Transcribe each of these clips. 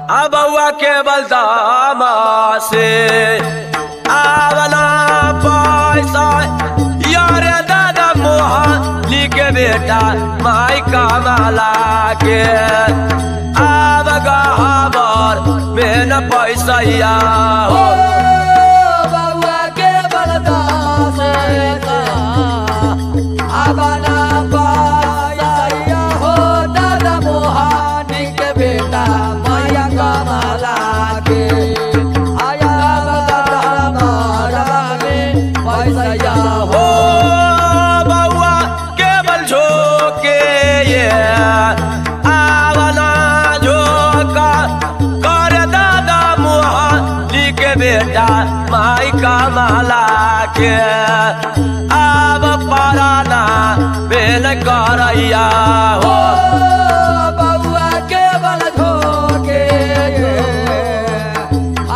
बउआ के बलदामा से आवना पैसा यारे दादा मोहनी के बेटा माई कमाला के आब गहबर में न पैसा हो बउआ के बलदामा से आवना पैसा हो दादा मोहनी के बेटा माई कमाला के आया पैसा हो बउआ केवल झोंके ये आवना झोंका कर दादा मोहनी के बेटा माई कमाला के आब पराना बेल करैया हो बउआ के बल झोंके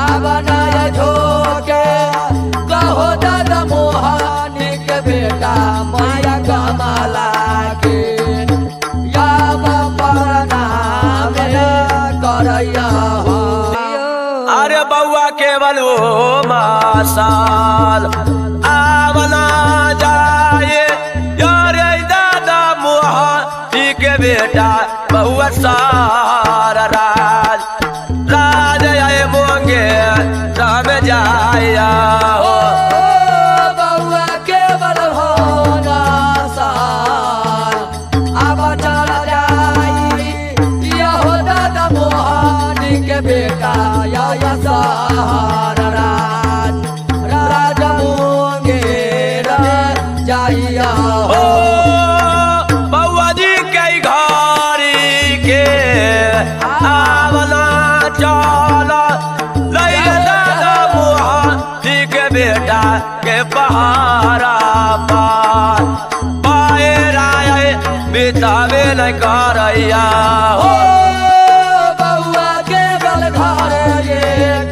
आवना झोंके कहो दादा मोहनी के बेटा माया कमाला के याब परना करैया हो अरे बउआ केवल वो मासाल आवना जाए यारे दादा मोहनी के बेटा बउआ सारा राज आए मोंगे राम जाया हो बउआ के बल होना साल अब चल जाई हो दादा मोहनी के बेटा या सहारा राज मोंगे जाइया हो बउआ जी के घरी के आवना चला लैया दादा मोहनी के बेटा के पहाड़ा पार पाएरा बितावे न करैया हो बउआ के बल घर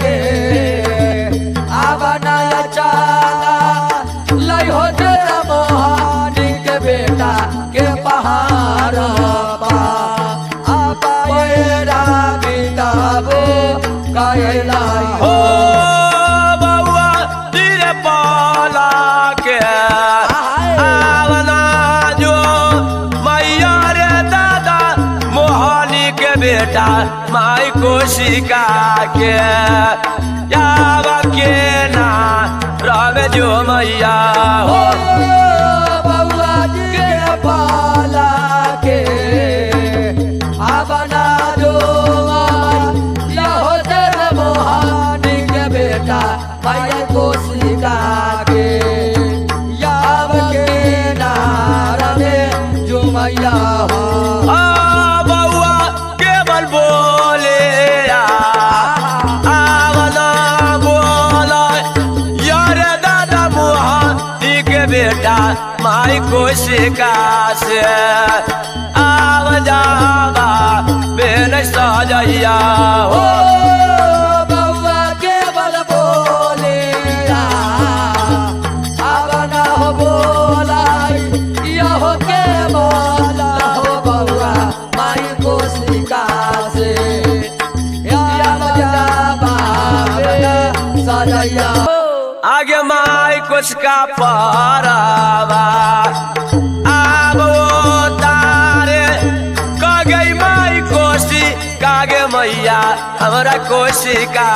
के आवना चाला लै हो दादा मोहनी के बेटा के पहाड़ पैरा बिताबो कैला हो बउआ धीरे पाला के आवना जो मैया रे दादा मोहनी के बेटा माई कोशिका के याब के ना रवे जो मैया हो बउआ के पाला के आवना जो हो दादा मोहनी के बेटा माई कोशिका के याब के नारे जो मैया हो बउआ केवल बोले आवना बोला यार दादा मोहनी के बेटा माई कोशिका से आव जावा बेन सजैया हो बउआ के बल बोले आवना हो बोला हो के बोला हो बउआ माई कोशिका से सजैया आगे माई कोशिका पारावा आब वो तारे कगई माई कोशी कागे मैया हमरा कोशिका